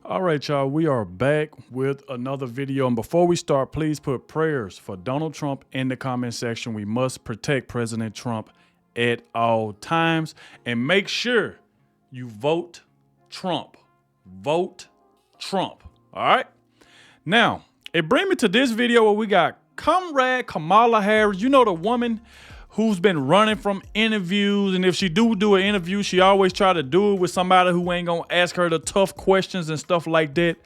All right, y'all, we are back with another video. And before we start, please put prayers for Donald Trump in the comment section. We must protect President Trump at all times. And make sure you vote Trump. Vote Trump. All right? Now, it brings me to this video where we got Comrade Kamala Harris. You know, the woman who's been running from interviews, and if she do an interview, she always try to do it with somebody who ain't gonna ask her the tough questions and stuff like that.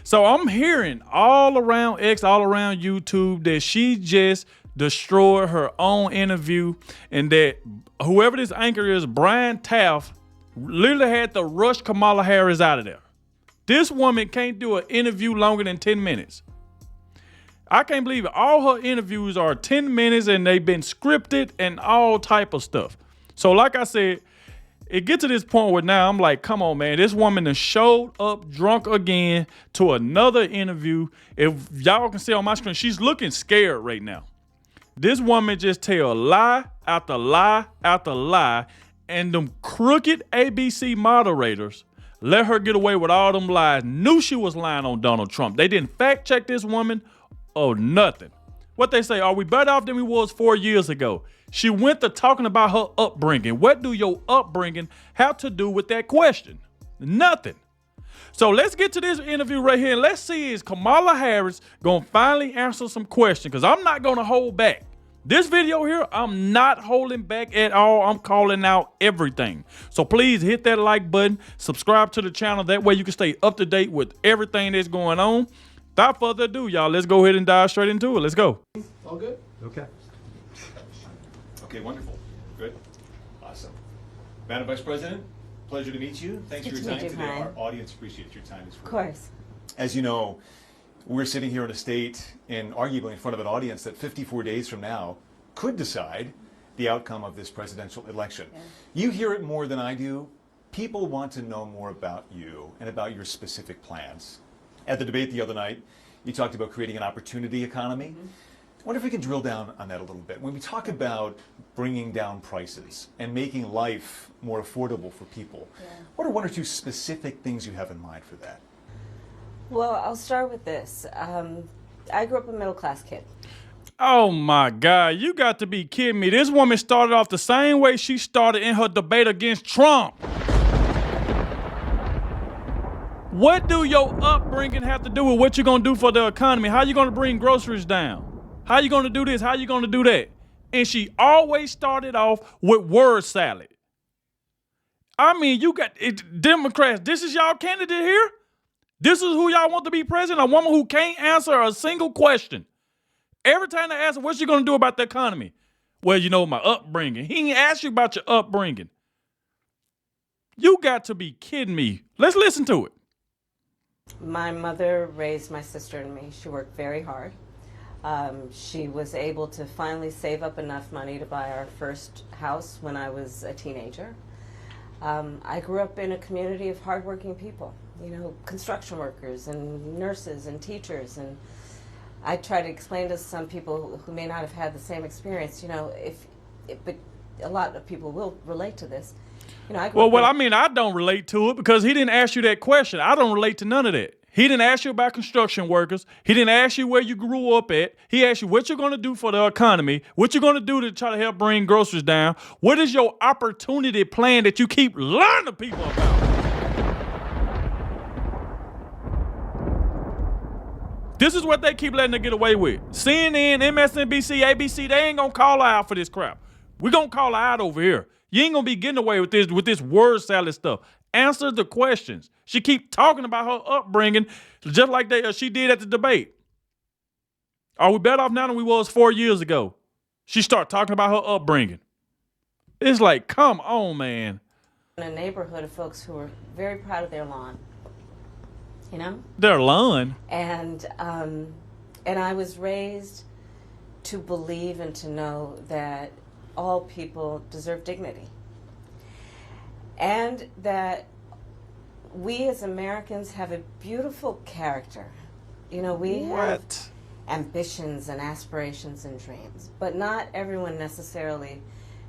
So I'm hearing all around X, all around YouTube, that she just destroyed her own interview, and that whoever this anchor is, Brian Taft, literally had to rush Kamala Harris out of there. This woman can't do an interview longer than 10 minutes. I can't believe it. All her interviews are 10 minutes and they've been scripted and all type of stuff. So like I said, it gets to this point where now I'm like, come on, man. This woman has showed up drunk again to another interview. If y'all can see on my screen, she's looking scared right now. This woman just tell lie after lie after lie, and them crooked ABC moderators let her get away with all them lies. Knew she was lying on Donald Trump. They didn't fact check this woman. Oh, nothing. What they say, are we better off than we was 4 years ago? She went to talking about her upbringing. What do your upbringing have to do with that question? Nothing. So let's get to this interview right here, and let's see, is Kamala Harris gonna finally answer some questions? Because I'm not gonna hold back. This video here, I'm not holding back at all. I'm calling out everything. So please hit that like button, subscribe to the channel. That way you can stay up to date with everything that's going on. Without further ado, y'all, let's go ahead and dive straight into it. Let's go. All good? Okay. Okay, wonderful. Good. Awesome. Madam Vice President, pleasure to meet you. Thanks for your time today. Our audience appreciates your time as well. Of course. As you know, we're sitting here in a state and arguably in front of an audience that 54 days from now could decide the outcome of this presidential election. Yeah. You hear it more than I do. People want to know more about you and about your specific plans. At the debate the other night, you talked about creating an opportunity economy. I wonder if we can drill down on that a little bit. When we talk about bringing down prices and making life more affordable for people, what are one or two specific things you have in mind for that? Well, I'll start with this. I grew up a middle-class kid. Oh my God, you got to be kidding me. This woman started off the same way she started in her debate against Trump. What do your upbringing have to do with what you're going to do for the economy? How you going to bring groceries down? How you going to do this? How you going to do that? And she always started off with word salad. I mean, you got Democrats. This is y'all candidate here? This is who y'all want to be president? A woman who can't answer a single question. Every time they ask her, what you going to do about the economy? Well, you know, my upbringing. He ain't asked you about your upbringing. You got to be kidding me. Let's listen to it. My mother raised my sister and me. She worked very hard. She was able to finally save up enough money to buy our first house when I was a teenager. I grew up in a community of hardworking people, you know, construction workers and nurses and teachers. And I try to explain to some people who may not have had the same experience, you know, but a lot of people will relate to this. You know, I mean, I don't relate to it because he didn't ask you that question. I don't relate to none of that. He didn't ask you about construction workers. He didn't ask you where you grew up at. He asked you what you're going to do for the economy, what you're going to do to try to help bring groceries down. What is your opportunity plan that you keep lying to people about? This is what they keep letting her get away with. CNN, MSNBC, ABC, they ain't going to call her out for this crap. We're going to call her out over here. You ain't gonna be getting away with this word salad stuff. Answer the questions. She keep talking about her upbringing just like she did at the debate. Are we better off now than we was 4 years ago? She start talking about her upbringing. It's like, come on, man. In a neighborhood of folks who are very proud of their lawn, you know? Their lawn? And I was raised to believe and to know that all people deserve dignity. And that we as Americans have a beautiful character. You know, we have ambitions and aspirations and dreams, but not everyone necessarily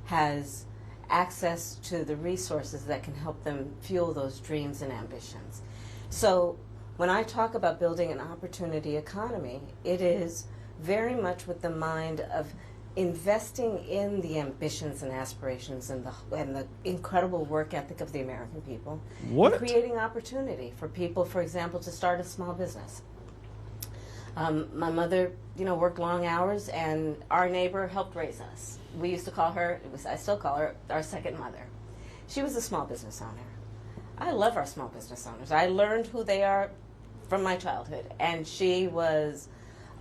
has access to the resources that can help them fuel those dreams and ambitions. So When I talk about building an opportunity economy, it is very much with the mind of investing in the ambitions and aspirations and the incredible work ethic of the American people. What? And creating opportunity for people, for example, to start a small business. My mother, worked long hours, and our neighbor helped raise us. We used to call her, I still call her, our second mother. She was a small business owner. I love our small business owners. I learned who they are from my childhood, and she was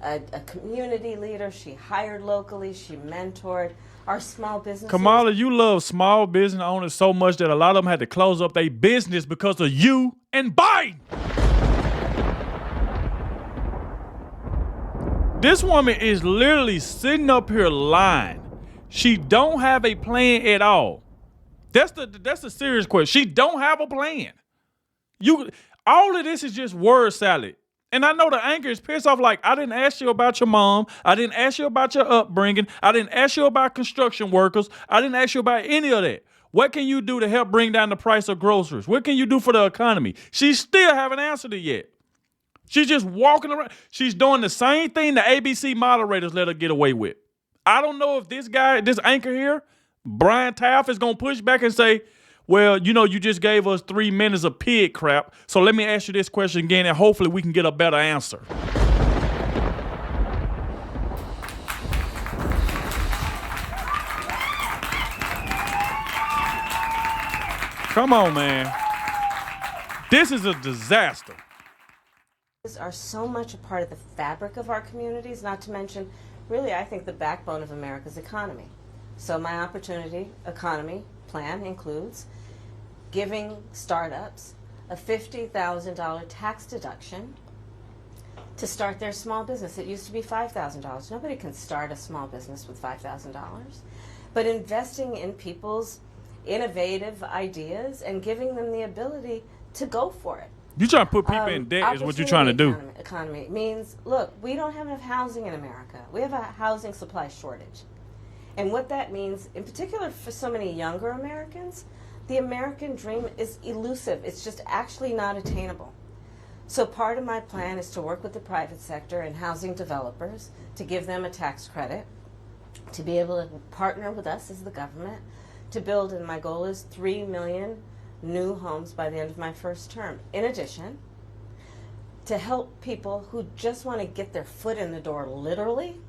a community leader. She hired locally. She mentored our small businesses. Kamala, you love small business owners so much that a lot of them had to close up their business because of you and Biden. This woman is literally sitting up here lying. She don't have a plan at all. That's the serious question. She don't have a plan. All of this is just word salad. And I know the anchor is pissed off, like, I didn't ask you about your mom. I didn't ask you about your upbringing. I didn't ask you about construction workers. I didn't ask you about any of that. What can you do to help bring down the price of groceries? What can you do for the economy? She still haven't answered it yet. She's just walking around. She's doing the same thing the ABC moderators let her get away with. I don't know if this anchor here, Brian Taff, is going to push back and say, well, you just gave us 3 minutes of pig crap, so let me ask you this question again, and hopefully we can get a better answer. Come on, man. This is a disaster. Are so much a part of the fabric of our communities, not to mention, really, I think, the backbone of America's economy. So my opportunity economy plan includes giving startups a $50,000 tax deduction to start their small business. It used to be $5,000. Nobody can start a small business with $5,000. But investing in people's innovative ideas and giving them the ability to go for it. You trying to put people in debt is what you're trying to do. Economy means, look, we don't have enough housing in America. We have a housing supply shortage. And what that means, in particular for so many younger Americans, the American dream is elusive. It's just actually not attainable. So part of my plan is to work with the private sector and housing developers to give them a tax credit, to be able to partner with us as the government, to build, and my goal is 3 million new homes by the end of my first term. In addition, to help people who just want to get their foot in the door, literally,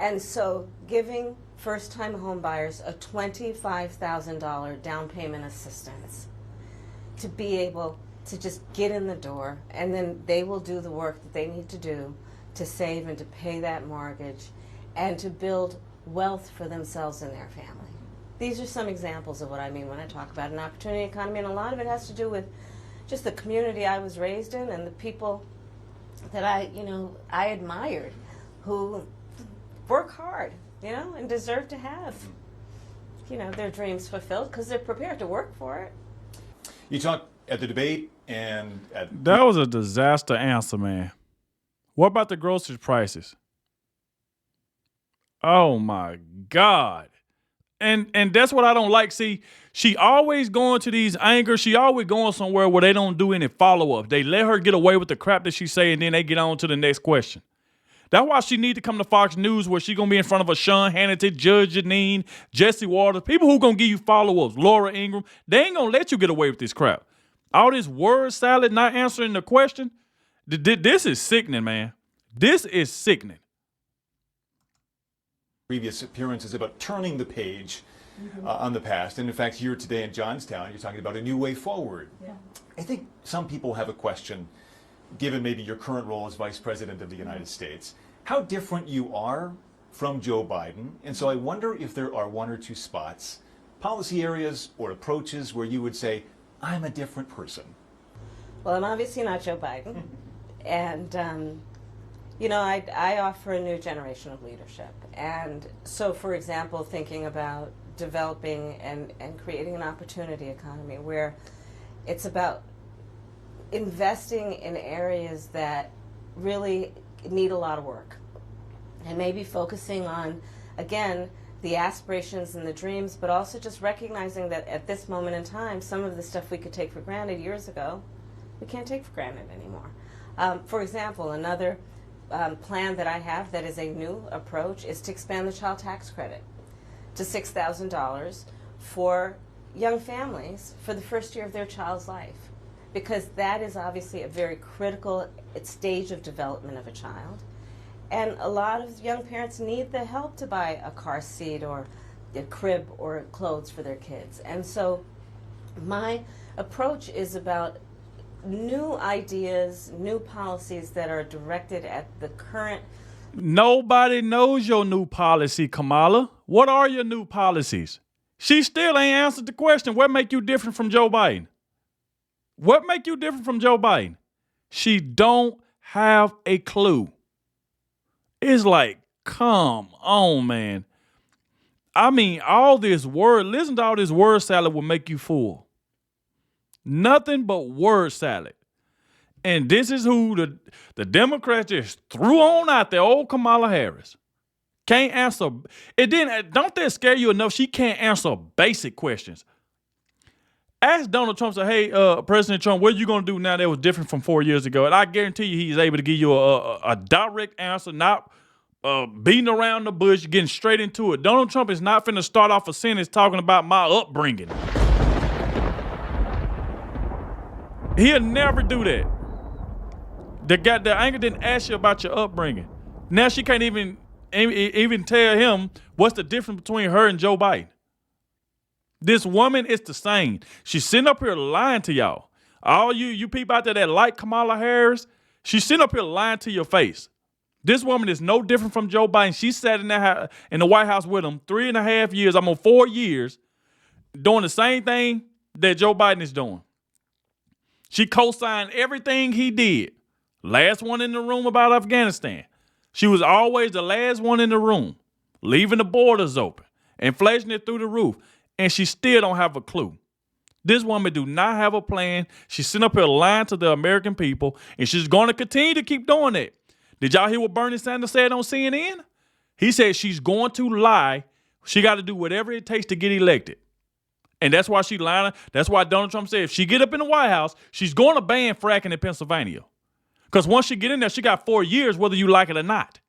and so giving first-time home buyers a $25,000 down payment assistance to be able to just get in the door, and then they will do the work that they need to do to save and to pay that mortgage and to build wealth for themselves and their family. These are some examples of what I mean when I talk about an opportunity economy, and a lot of it has to do with just the community I was raised in and the people that I admired, who work hard, and deserve to have, their dreams fulfilled because they're prepared to work for it. You talked at the debate and That was a disaster answer, man. What about the grocery prices? Oh my God. And that's what I don't like. See, she always going to these angers. She always going somewhere where they don't do any follow-up. They let her get away with the crap that she say, and then they get on to the next question. That's why she need to come to Fox News, where she going to be in front of a Sean Hannity, Judge Janine, Jesse Waters, people who going to give you follow-ups, Laura Ingraham. They ain't going to let you get away with this crap. All this word salad, not answering the question. This is sickening, man. This is sickening. Previous appearances about turning the page on the past. And in fact, here today in Johnstown, you're talking about a new way forward. Yeah. I think some people have a question, given maybe your current role as Vice President of the United States, how different you are from Joe Biden. And so I wonder if there are one or two spots, policy areas or approaches where you would say, I'm a different person. Well, I'm obviously not Joe Biden. And, I offer a new generation of leadership. And so, for example, thinking about developing and creating an opportunity economy where it's about investing in areas that really need a lot of work. And maybe focusing on, again, the aspirations and the dreams, but also just recognizing that at this moment in time, some of the stuff we could take for granted years ago we can't take for granted anymore. For example, another plan that I have that is a new approach is to expand the child tax credit to $6,000 for young families for the first year of their child's life, because that is obviously a very critical stage of development of a child. And a lot of young parents need the help to buy a car seat or a crib or clothes for their kids. And so my approach is about new ideas, new policies that are directed at the current. Nobody knows your new policy, Kamala. What are your new policies? She still ain't answered the question. What make you different from Joe Biden? What make you different from Joe Biden? She don't have a clue. It's like, come on, man. I mean, all this word, listen to all this word salad will make you full. Nothing but word salad. And this is who the Democrats just threw on out there, old Kamala Harris. Can't answer. Don't that scare you enough? She can't answer basic questions. Ask Donald Trump, say, hey, President Trump, what are you going to do now that was different from 4 years ago? And I guarantee you he's able to give you a direct answer, not beating around the bush, getting straight into it. Donald Trump is not finna start off a sentence talking about my upbringing. He'll never do that. The anchor didn't ask you about your upbringing. Now she can't even tell him what's the difference between her and Joe Biden. This woman is the same. She's sitting up here lying to y'all. All you people out there that like Kamala Harris, she's sitting up here lying to your face. This woman is no different from Joe Biden. She sat in the White House with him 3.5 years, 4 years, doing the same thing that Joe Biden is doing. She co-signed everything he did. Last one in the room about Afghanistan. She was always the last one in the room, leaving the borders open, inflation it through the roof, and she still don't have a clue. This woman do not have a plan. She's sitting up here lying to the American people, and she's going to continue to keep doing that. Did y'all hear what Bernie Sanders said on CNN? He said she's going to lie. She got to do whatever it takes to get elected. And that's why she lying. That's why Donald Trump said if she get up in the White House, she's going to ban fracking in Pennsylvania. Because once she get in there, she got 4 years, whether you like it or not.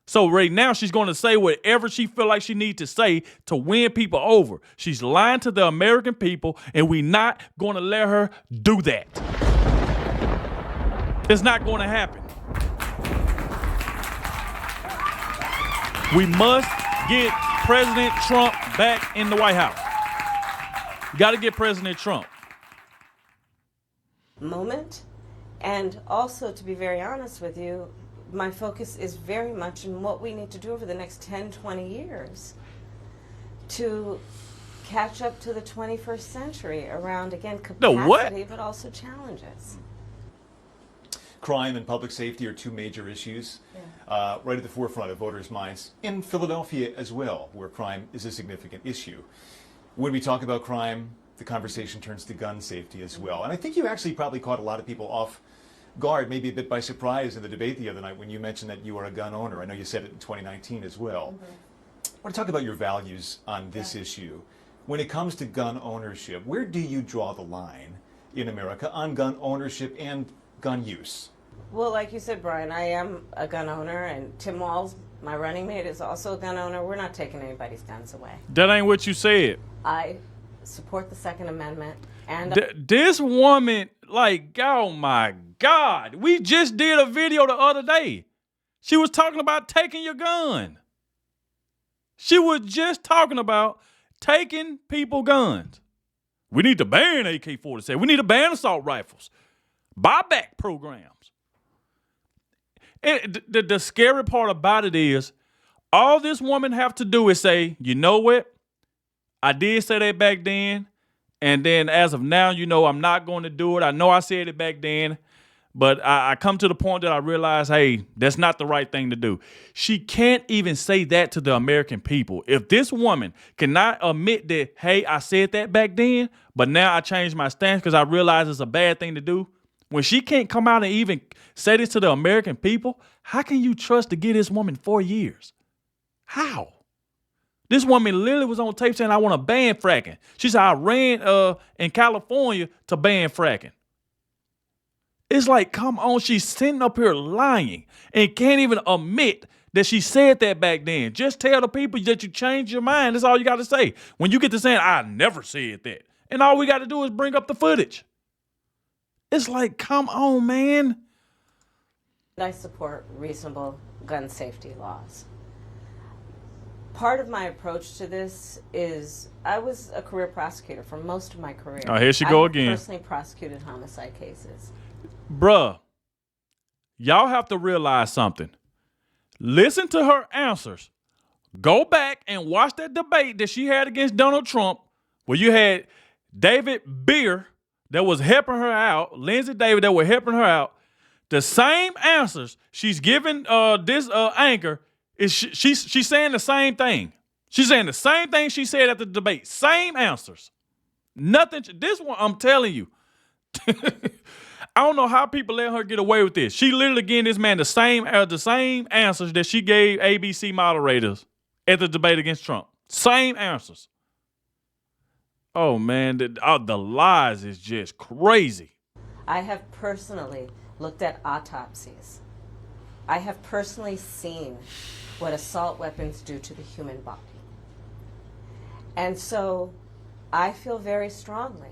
So right now, she's going to say whatever she feel like she needs to say to win people over. She's lying to the American people, and we're not going to let her do that. It's not going to happen. We must get President Trump back in the White House. You got to get President Trump. Moment. And also, to be very honest with you, my focus is very much in what we need to do over the next 10, 20 years to catch up to the 21st century around, again, capacity, but also challenges. Crime and public safety are two major issues right at the forefront of voters' minds in Philadelphia as well, where crime is a significant issue. When we talk about crime, the conversation turns to gun safety as well. And I think you actually probably caught a lot of people off guard, maybe a bit by surprise in the debate the other night when you mentioned that you are a gun owner. I know you said it in 2019 as well. I want to talk about your values on this issue. When it comes to gun ownership, where do you draw the line in America on gun ownership and gun use? Well, like you said, Brian, I am a gun owner, and Tim Walz, my running mate, is also a gun owner. We're not taking anybody's guns away. That ain't what you said. I support the Second Amendment. And this woman, like, oh my God, we just did a video the other day. She was talking about taking your gun. She was just talking about taking people guns. We need to ban AK-47. We need to ban assault rifles. Buyback programs. And the scary part about it is all this woman have to do is say, you know what? I did say that back then. And then as of now, you know, I'm not going to do it. I know I said it back then. But I come to the point that I realize, hey, that's not the right thing to do. She can't even say that to the American people. If this woman cannot admit that, hey, I said that back then, but now I changed my stance because I realize it's a bad thing to do. When she can't come out and even say this to the American people, how can you trust to give this woman 4 years? How? This woman literally was on tape saying, I want to ban fracking. She said, I ran in California to ban fracking. It's like, come on, she's sitting up here lying and can't even admit that she said that back then. Just tell the people that you changed your mind. That's all you got to say. When you get to saying, I never said that. And all we got to do is bring up the footage. It's like, come on, man. I support reasonable gun safety laws. Part of my approach to this is I was a career prosecutor for most of my career. Oh, here she go again. I personally prosecuted homicide cases. Bruh, y'all have to realize something. Listen to her answers. Go back and watch that debate that she had against Donald Trump, where you had David Beer that was helping her out, Lindsey David that were helping her out. The same answers she's giving this anchor is she's saying the same thing. She's saying the same thing she said at the debate. Same answers. Nothing. This one, I'm telling you. I don't know how people let her get away with this. She literally giving this man the same answers that she gave ABC moderators at the debate against Trump. Same answers. Oh, man, the lies is just crazy. I have personally looked at autopsies. I have personally seen what assault weapons do to the human body. And so I feel very strongly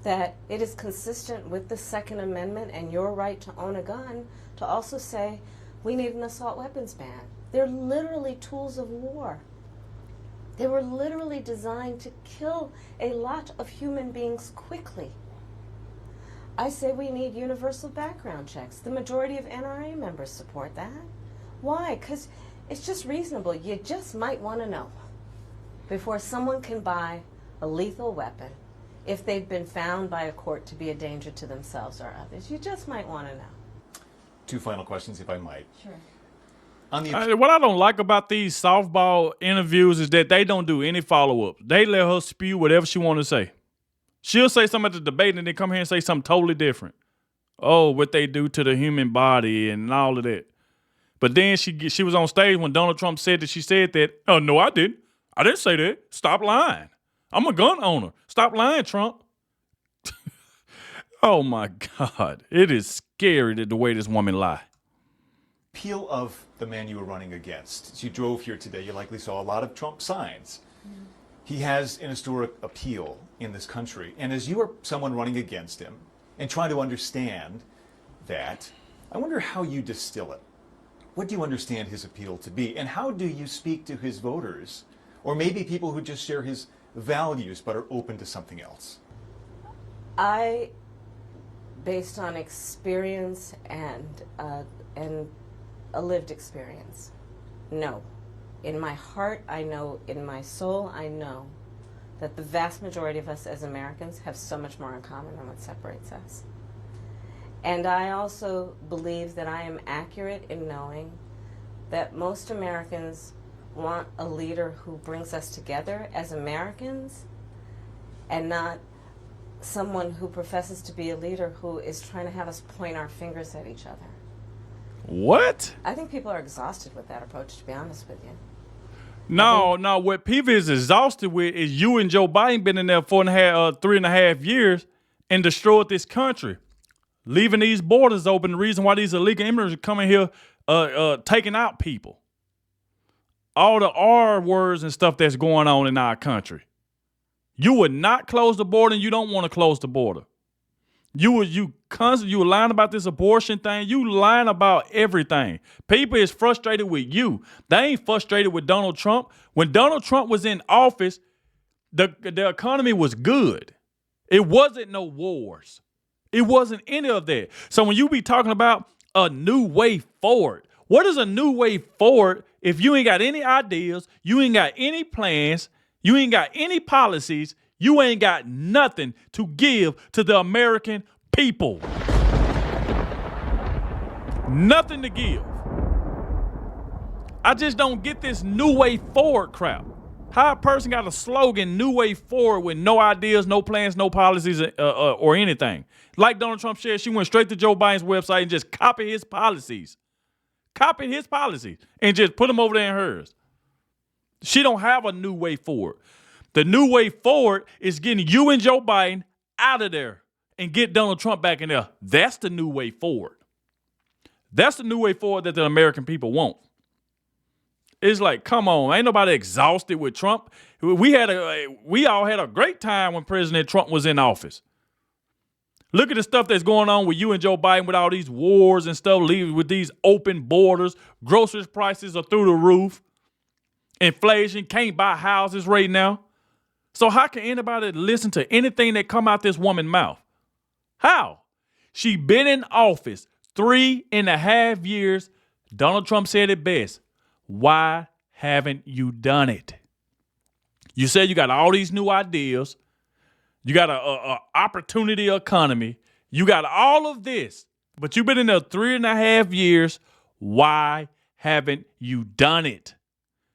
that it is consistent with the Second Amendment and your right to own a gun to also say we need an assault weapons ban. They're literally tools of war. They were literally designed to kill a lot of human beings quickly. I say we need universal background checks. The majority of NRA members support that. Why? Because it's just reasonable. You just might want to know before someone can buy a lethal weapon if they've been found by a court to be a danger to themselves or others. You just might want to know. 2 final questions, if I might. Sure. What I don't like about these softball interviews is that they don't do any follow-up. They let her spew whatever she want to say. She'll say something at the debate and then come here and say something totally different. Oh, what they do to the human body and all of that. But then she was on stage when Donald Trump said that she said that. Oh, no, I didn't. I didn't say that. Stop lying. I'm a gun owner. Stop lying, Trump. Oh, my God. It is scary that the way this woman lie. Appeal of the man you were running against. As you drove here today, you likely saw a lot of Trump signs. Mm-hmm. He has an historic appeal in this country. And as you are someone running against him and trying to understand that, I wonder how you distill it. What do you understand his appeal to be? And how do you speak to his voters? Or maybe people who just share his values but are open to something else? I, based on experience and a lived experience, no. In my heart, I know, in my soul, I know that the vast majority of us as Americans have so much more in common than what separates us. And I also believe that I am accurate in knowing that most Americans want a leader who brings us together as Americans and not someone who professes to be a leader who is trying to have us point our fingers at each other. What? I think people are exhausted with that approach, to be honest with you. No, what people is exhausted with is you and Joe Biden been in there 3.5 years and destroyed this country, leaving these borders open. The reason why these illegal immigrants are coming here, taking out people. All the R words and stuff that's going on in our country. You would not close the border, and you don't want to close the border. You were lying about this abortion thing. You lying about everything. People is frustrated with you. They ain't frustrated with Donald Trump. When Donald Trump was in office, the economy was good. It wasn't no wars. It wasn't any of that. So when you be talking about a new way forward, what is a new way forward if you ain't got any ideas, you ain't got any plans, you ain't got any policies, you ain't got nothing to give to the American people? Nothing to give. I just don't get this new way forward crap. How a person got a slogan, new way forward, with no ideas, no plans, no policies, or anything. Like Donald Trump said, she went straight to Joe Biden's website and just copied his policies. Copied his policies and just put them over there in hers. She don't have a new way forward. The new way forward is getting you and Joe Biden out of there and get Donald Trump back in there. That's the new way forward. That's the new way forward that the American people want. It's like, come on, ain't nobody exhausted with Trump. We all had a great time when President Trump was in office. Look at the stuff that's going on with you and Joe Biden with all these wars and stuff, with these open borders. Groceries prices are through the roof. Inflation, can't buy houses right now. So how can anybody listen to anything that come out this woman's mouth? How? She been in office 3.5 years. Donald Trump said it best. Why haven't you done it? You said you got all these new ideas. You got a opportunity economy. You got all of this, but you've been in there 3.5 years. Why haven't you done it?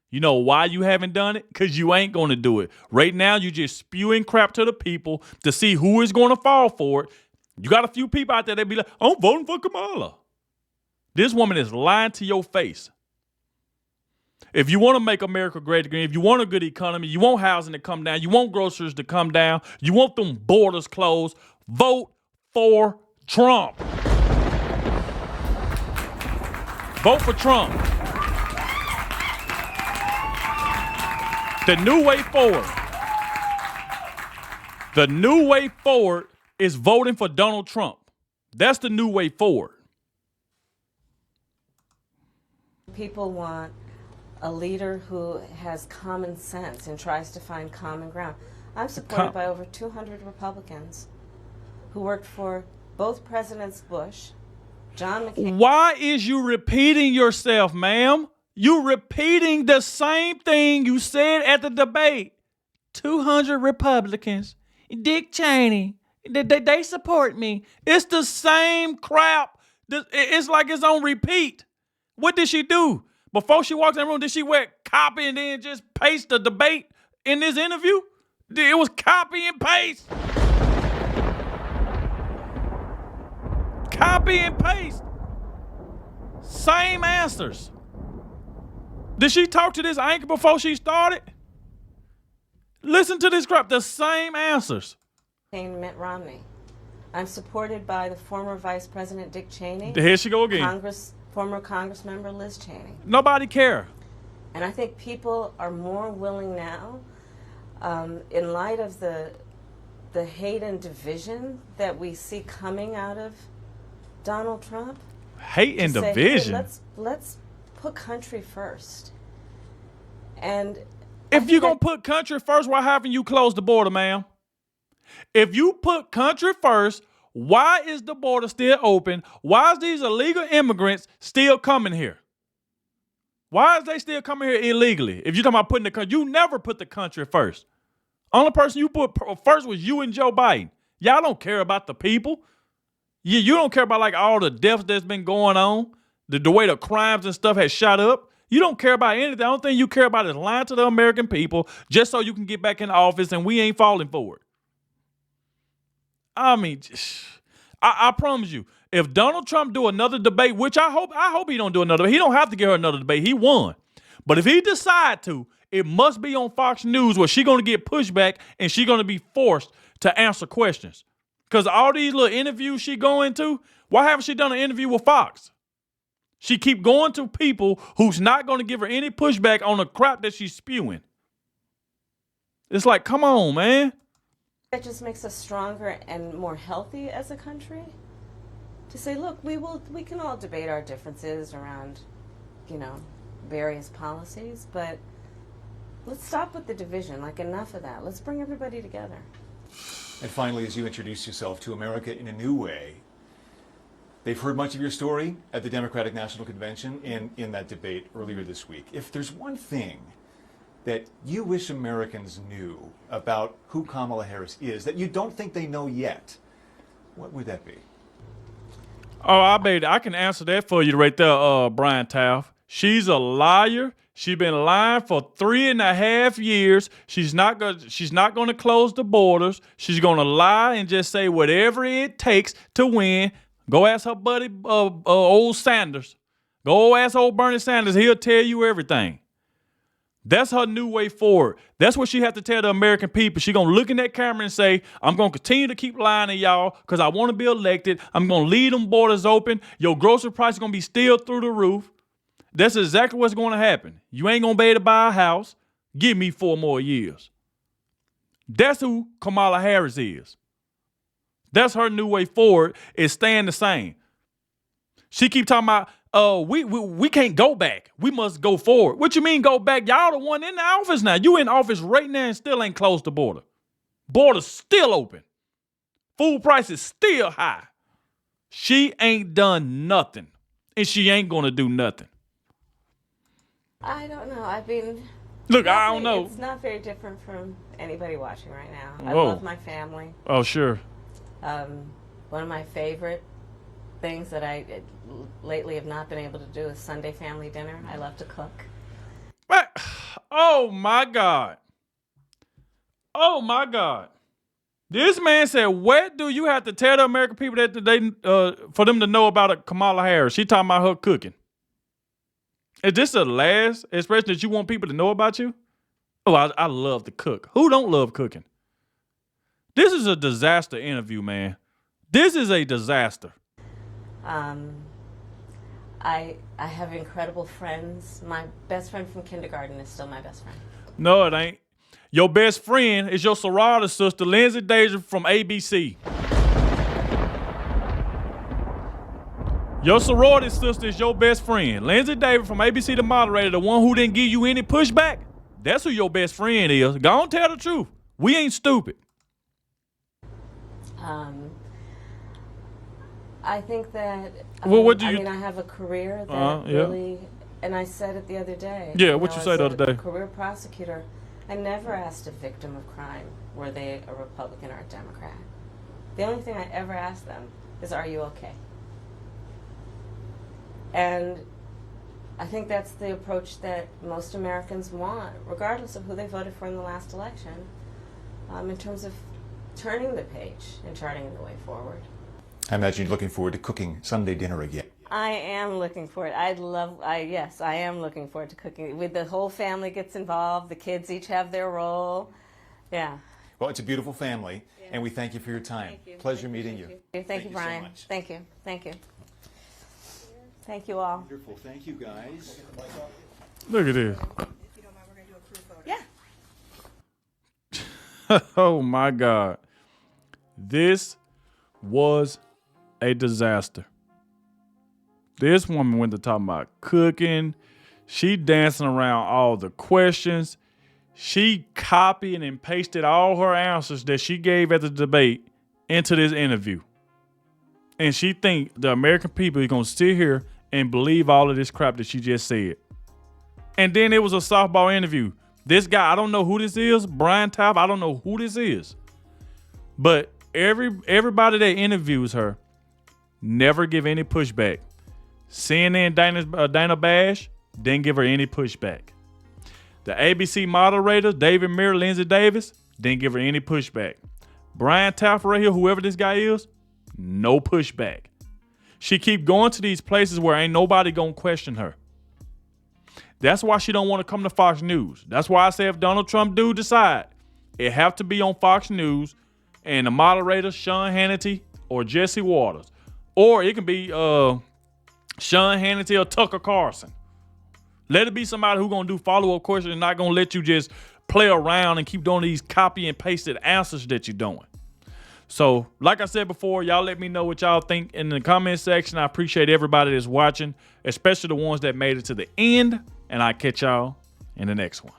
You know why you haven't done it? Because you ain't going to do it. Right now, you're just spewing crap to the people to see who is going to fall for it. You got a few people out there that be like, I'm voting for Kamala. This woman is lying to your face. If you want to make America great again, if you want a good economy, you want housing to come down, you want groceries to come down, you want them borders closed, vote for Trump. Vote for Trump. The new way forward. The new way forward is voting for Donald Trump. That's the new way forward. People want a leader who has common sense and tries to find common ground. I'm supported by over 200 Republicans who worked for both Presidents Bush, John McCain. Why is you repeating yourself, ma'am? You repeating the same thing you said at the debate. 200 Republicans, Dick Cheney, they support me. It's the same crap. It's like it's on repeat. What did she do? Before she walked in the room, did she copy and then just paste the debate in this interview? It was copy and paste. Copy and paste. Same answers. Did she talk to this anchor before she started? Listen to this crap. The same answers. Mitt Romney. I'm supported by the former Vice President Dick Cheney. Here she go again. Former Congressmember Liz Cheney. Nobody care. And I think people are more willing now, in light of the hate and division that we see coming out of Donald Trump. Hate and division. Hey, let's put country first. And if you're going to put country first, why haven't you closed the border, ma'am? If you put country first, why is the border still open? Why is these illegal immigrants still coming here? Why is they still coming here illegally? If you're talking about putting the country, you never put the country first. Only person you put first was you and Joe Biden. Y'all don't care about the people. You don't care about like all the deaths that's been going on, the way the crimes and stuff has shot up. You don't care about anything. The only thing you care about is lying to the American people just so you can get back in office, and we ain't falling for it. I mean, I promise you, if Donald Trump do another debate, which I hope he don't do another debate. He don't have to give her another debate. He won. But if he decide to, it must be on Fox News where she's going to get pushback and she's going to be forced to answer questions. Because all these little interviews she going to, why haven't she done an interview with Fox? She keep going to people who's not going to give her any pushback on the crap that she's spewing. It's like, come on, man. It just makes us stronger and more healthy as a country. To say, look, we can all debate our differences around, various policies, but let's stop with the division. Like, enough of that. Let's bring everybody together. And finally, as you introduce yourself to America in a new way, they've heard much of your story at the Democratic National Convention and in that debate earlier this week. If there's one thing that you wish Americans knew about who Kamala Harris is that you don't think they know yet, what would that be? Oh, I can answer that for you right there, Brian Taft. She's a liar. She's been lying for 3.5 years. She's not going to close the borders. She's going to lie and just say whatever it takes to win. Go ask her buddy, old Sanders. Go ask old Bernie Sanders. He'll tell you everything. That's her new way forward. That's what she have to tell the American people. She gonna look in that camera and say, I'm gonna continue to keep lying to y'all because I want to be elected. I'm gonna leave them borders open. Your grocery price is gonna be still through the roof. That's exactly what's gonna happen. You ain't gonna be able to buy a house. Give me 4 more years. That's who Kamala Harris is. That's her new way forward, is staying the same. She keep talking about, we can't go back. We must go forward. What you mean go back? Y'all the one in the office now. You in office right now and still ain't closed the border. Border's still open. Food prices still high. She ain't done nothing. And she ain't gonna do nothing. I don't know. I mean, look, I don't know. It's not very different from anybody watching right now. I Whoa. love my family. Oh, sure. One of my favorite things that I lately have not been able to do is Sunday family dinner. I love to cook. Oh my God. Oh my God. This man said, what do you have to tell the American people that they for them to know about Kamala Harris? She talking about her cooking. Is this the last expression that you want people to know about you? Oh, I love to cook. Who don't love cooking? This is a disaster interview, man. This is a disaster. I have incredible friends. My best friend from kindergarten is still my best friend. No, it ain't. Your best friend is your sorority sister, Lindsay Davis from ABC. Your sorority sister is your best friend. Lindsay Davis from ABC, the moderator, the one who didn't give you any pushback. That's who your best friend is. Go on, tell the truth. We ain't stupid. I think that, Well, what do you... I mean, I have a career that really, and I said it the other day. Yeah, what you say the other day? As a career prosecutor, I never asked a victim of crime, were they a Republican or a Democrat. The only thing I ever asked them is, are you okay? And I think that's the approach that most Americans want, regardless of who they voted for in the last election, in terms of turning the page and charting the way forward. I imagine you're looking forward to cooking Sunday dinner again. I am looking for it. Yes, I am looking forward to cooking. With the whole family gets involved, the kids each have their role. Yeah. Well, it's a beautiful family, and we thank you for your time. Thank you. Pleasure meeting you. Thank you, Brian. So much. Thank you. Thank you. Thank you all. Wonderful. Thank you, guys. Look at this. If you don't mind, we're going to do a crew photo. Yeah. Oh my God. This was a disaster. This woman went to talking about cooking. She dancing around all the questions. She copied and pasted all her answers that she gave at the debate into this interview. And she think the American people are going to sit here and believe all of this crap that she just said. And then it was a softball interview. This guy, I don't know who this is, Brian Taub, I don't know who this is. But everybody that interviews her never give any pushback. CNN Dana Bash didn't give her any pushback. The ABC moderators, David Muir, Lindsay Davis, didn't give her any pushback. Brian Taub right here, whoever this guy is, no pushback. She keep going to these places where ain't nobody gonna question her. That's why she don't want to come to Fox News. That's why I say if Donald Trump do decide, it have to be on Fox News and the moderator, Sean Hannity or Jesse Waters. Or it can be Sean Hannity or Tucker Carlson. Let it be somebody who gonna do follow-up questions and not gonna let you just play around and keep doing these copy and pasted answers that you're doing. So, like I said before, y'all let me know what y'all think in the comment section. I appreciate everybody that's watching, especially the ones that made it to the end. And I'll catch y'all in the next one.